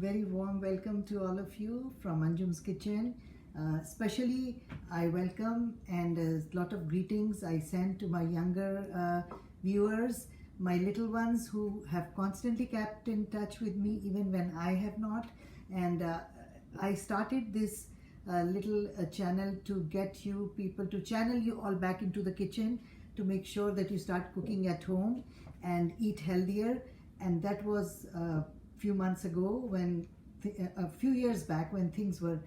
very warm welcome to all of you from Anjum's Kitchen. Especially I welcome and a lot of greetings I send to my younger viewers, my little ones who have constantly kept in touch with me even when I have not. And I started this little channel to get you people, to channel you all back into the kitchen, to make sure that you start cooking at home and eat healthier. And that was few months ago, when a few years back, when things were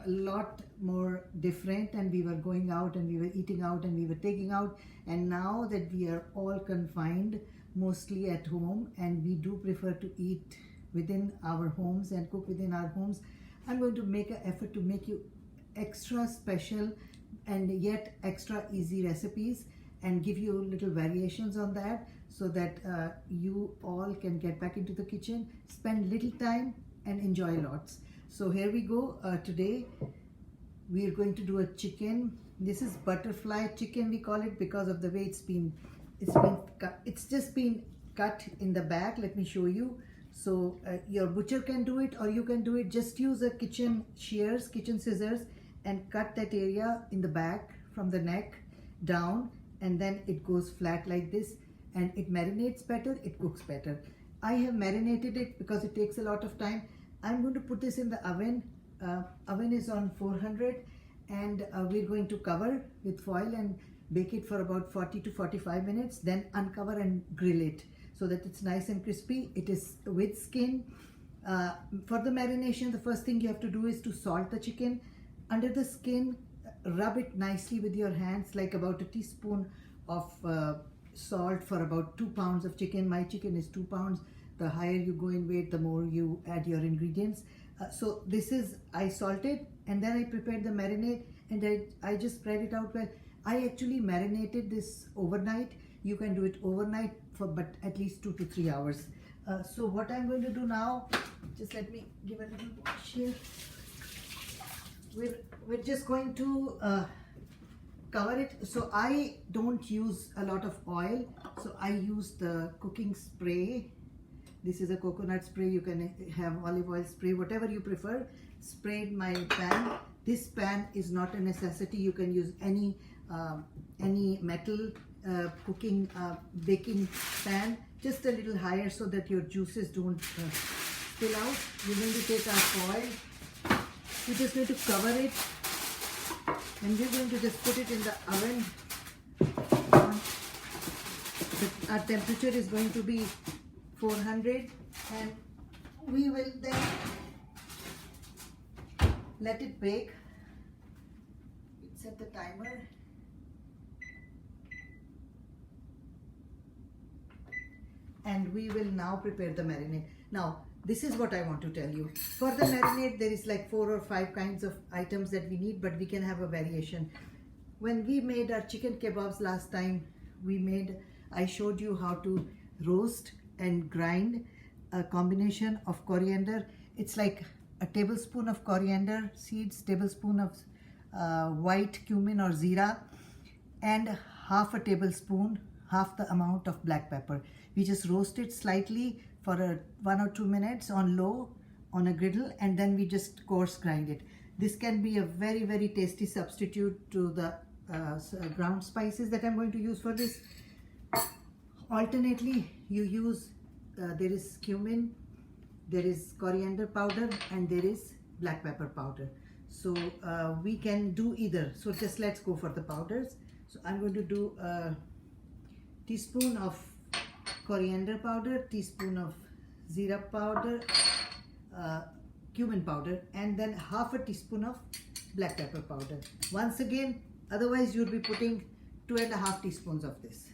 a lot more different and we were going out and we were eating out and we were taking out. And now that we are all confined mostly at home and we do prefer to eat within our homes and cook within our homes, I'm going to make an effort to make you extra special and yet extra easy recipes and give you little variations on that, so that you all can get back into the kitchen, spend little time and enjoy lots. So here we go. Today we are going to do a chicken. This is butterfly chicken, we call it, because of the way it's just been cut in the back. Let me show you. So your butcher can do it, or you can do it. Just use a kitchen shears, kitchen scissors, and cut that area in the back from the neck down, and then it goes flat like this, and it marinates better, it cooks better. I have marinated it because it takes a lot of time. I'm going to put this in the oven. Oven is on 400, and we're going to cover with foil and bake it for about 40 to 45 minutes, then uncover and grill it so that it's nice and crispy. It is with skin. For the marination, the first thing you have to do is to salt the chicken. Under the skin, rub it nicely with your hands, like about a teaspoon of salt for about 2 pounds of chicken. My chicken is 2 pounds. The higher you go in weight, the more you add your ingredients. So this is, I salted, and then I prepared the marinade, and I just spread it out well. I actually marinated this overnight. You can do it overnight for but at least 2 to 3 hours. So what I'm going to do now, just let me give a little wash here. We're just going to cover it. So I don't use a lot of oil, so I use the cooking spray. This is a coconut spray. You can have olive oil spray, whatever you prefer. Sprayed my pan. This pan is not a necessity. You can use any metal cooking baking pan, just a little higher so that your juices don't spill out. We're going to take our foil. We're just going to cover it, and we're going to just put it in the oven. Our temperature is going to be 400, and we will then let it bake. Set the timer. And we will now prepare the marinade. Now, this is what I want to tell you. For the marinade, there is like 4 or 5 kinds of items that we need, but we can have a variation. When we made our chicken kebabs last time, I showed you how to roast and grind a combination of coriander. It's like a tablespoon of coriander seeds, tablespoon of white cumin or zira, and half a tablespoon, half the amount of black pepper. We just roast it slightly for 1 or 2 minutes on low on a griddle, and then we just coarse grind it. This can be a very, very tasty substitute to the ground spices that I'm going to use for this. Alternately, you use, there is cumin, there is coriander powder, and there is black pepper powder. So we can do either. So just let's go for the powders. So I'm going to do a teaspoon of coriander powder, teaspoon of zira powder, cumin powder, and then half a teaspoon of black pepper powder. Once again, otherwise you'll be putting 2.5 teaspoons of this.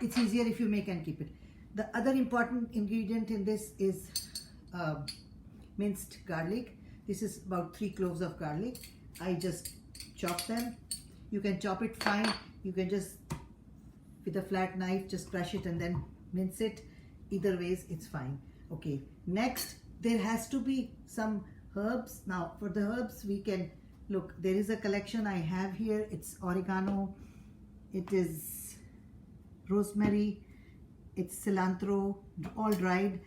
It's easier if you make and keep it. The other important ingredient in this is minced garlic. This is about 3 cloves of garlic. I just chop them. You can chop it fine. You can just, with a flat knife, just crush it and then mince it. Either ways, it's fine. Okay, next, there has to be some herbs. Now, for the herbs, we can, look, there is a collection I have here. It's oregano, it is rosemary, it's cilantro, all dried.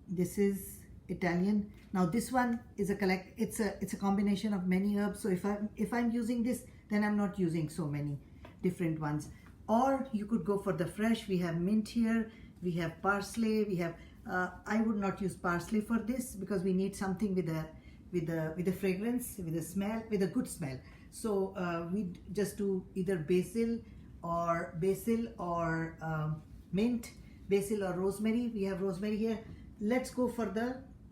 This is Italian. Now this one is it's a combination of many herbs. So if I'm using this, then I'm not using so many different ones. Or you could go for the fresh. We have mint here, we have parsley, we have I would not use parsley for this because we need something with a fragrance, with a smell, with a good smell. So we just do either basil or mint, basil or rosemary. We have rosemary here. Let's go for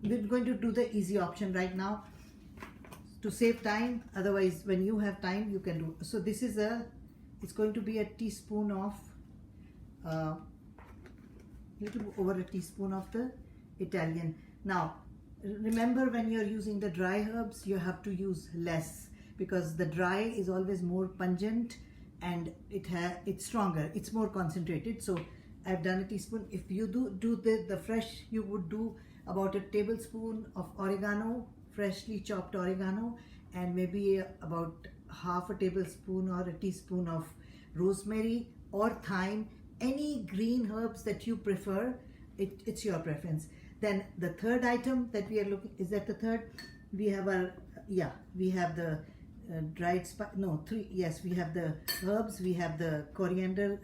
we're going to do the easy option right now to save time. Otherwise, when you have time, you can do. So this is it's going to be a teaspoon of, little over a teaspoon of the Italian. Now, remember when you're using the dry herbs, you have to use less because the dry is always more pungent and it's stronger, it's more concentrated. So I've done a teaspoon. If you do the fresh, you would do about a tablespoon of oregano, freshly chopped oregano, and maybe about half a tablespoon or a teaspoon of rosemary or thyme. Any green herbs that you prefer, it's your preference. Then the third item that we are looking, is that the third? We have we have the dried spice, no, three, yes, we have the herbs, we have the coriander,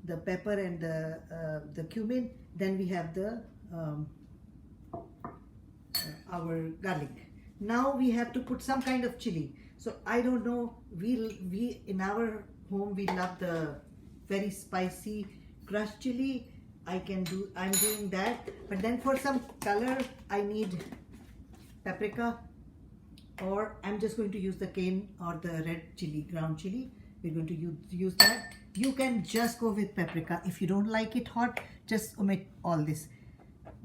the pepper and the cumin. Then we have the our garlic. Now we have to put some kind of chili. So I don't know, we in our home we love the very spicy crushed chili. I'm doing that. But then for some color, I need paprika, or I'm just going to use the cayenne or the red chili, ground chili. We're going to use that. You can just go with paprika. If you don't like it hot, just omit all this.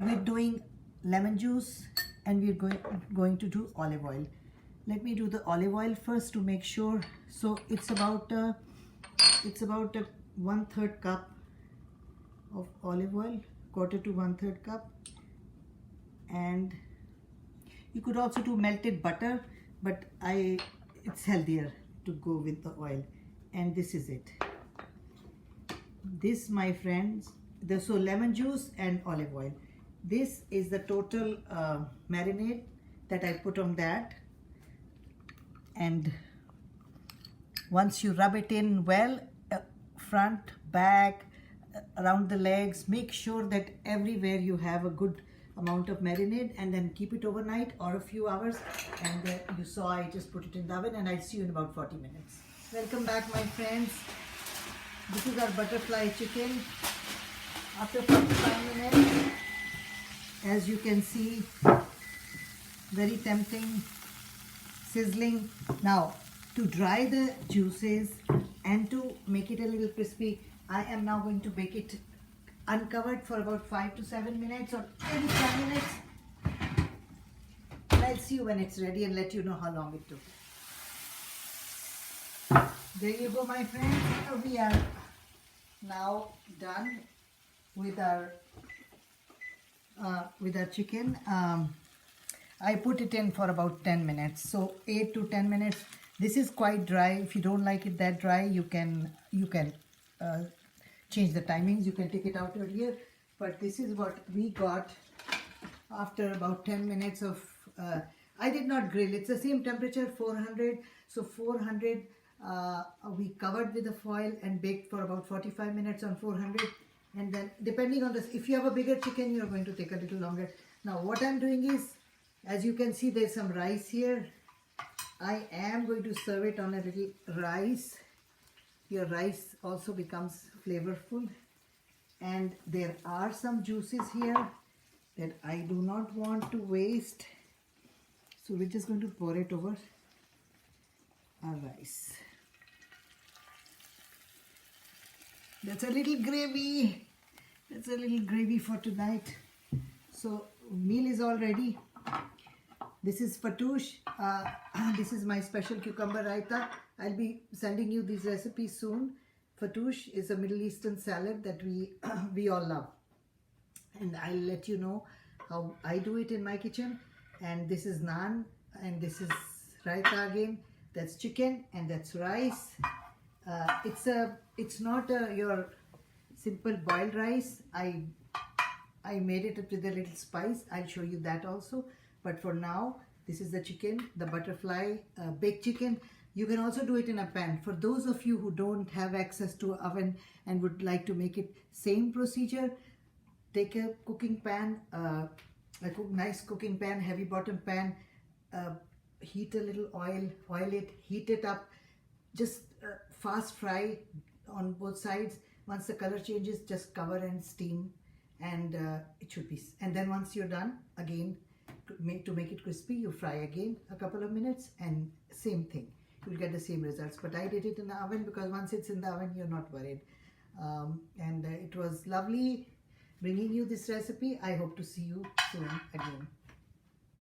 We're doing lemon juice and we're going to do olive oil. Let me do the olive oil first to make sure. So it's about a 1/3 cup of olive oil, 1/4 to 1/3 cup. And you could also do melted butter, but it's healthier to go with the oil. And this is it. This, my friends, so lemon juice and olive oil. This is the total marinade that I put on that. And once you rub it in well, front, back, around the legs, make sure that everywhere you have a good amount of marinade, and then keep it overnight or a few hours. And you saw I just put it in the oven, and I'll see you in about 40 minutes. Welcome back, my friends. This is our butterfly chicken. After 45 minutes, as you can see, very tempting, sizzling. Now, to dry the juices and to make it a little crispy, I am now going to bake it uncovered for about 5 to 7 minutes or maybe 10 minutes. And I'll see you when it's ready and let you know how long it took. There you go, my friends. We are now done with our chicken. I put it in for about 10 minutes, so 8 to 10 minutes. This is quite dry. If you don't like it that dry, you can change the timings. You can take it out earlier, but this is what we got after about 10 minutes of I did not grill. It's the same temperature, 400. So 400 we covered with the foil and baked for about 45 minutes on 400. And then depending on this, if you have a bigger chicken, you're going to take a little longer. Now what I'm doing is, as you can see, there's some rice here. I am going to serve it on a little rice. Your rice also becomes flavorful. And there are some juices here that I do not want to waste. So we're just going to pour it over our rice. That's a little gravy. That's a little gravy for tonight. So meal is all ready. This is Fatouche. This is my special cucumber raita. I'll be sending you these recipes soon. Fatouche is a Middle Eastern salad that we all love. And I'll let you know how I do it in my kitchen. And this is naan, and this is raita again. That's chicken, and that's rice. It's not your simple boiled rice. I I made it with a little spice. I'll show you that also. But for now, this is the chicken, the butterfly baked chicken. You can also do it in a pan. For those of you who don't have access to an oven and would like to make it same procedure, take a cooking pan, nice cooking pan, heavy bottom pan, heat a little oil it, heat it up, just fast fry on both sides. Once the color changes, just cover and steam, and it should be. And then once you're done, again, to make it crispy, you fry again a couple of minutes, and same thing. You'll get the same results. But I did it in the oven because once it's in the oven, you're not worried. And it was lovely bringing you this recipe. I hope to see you soon again.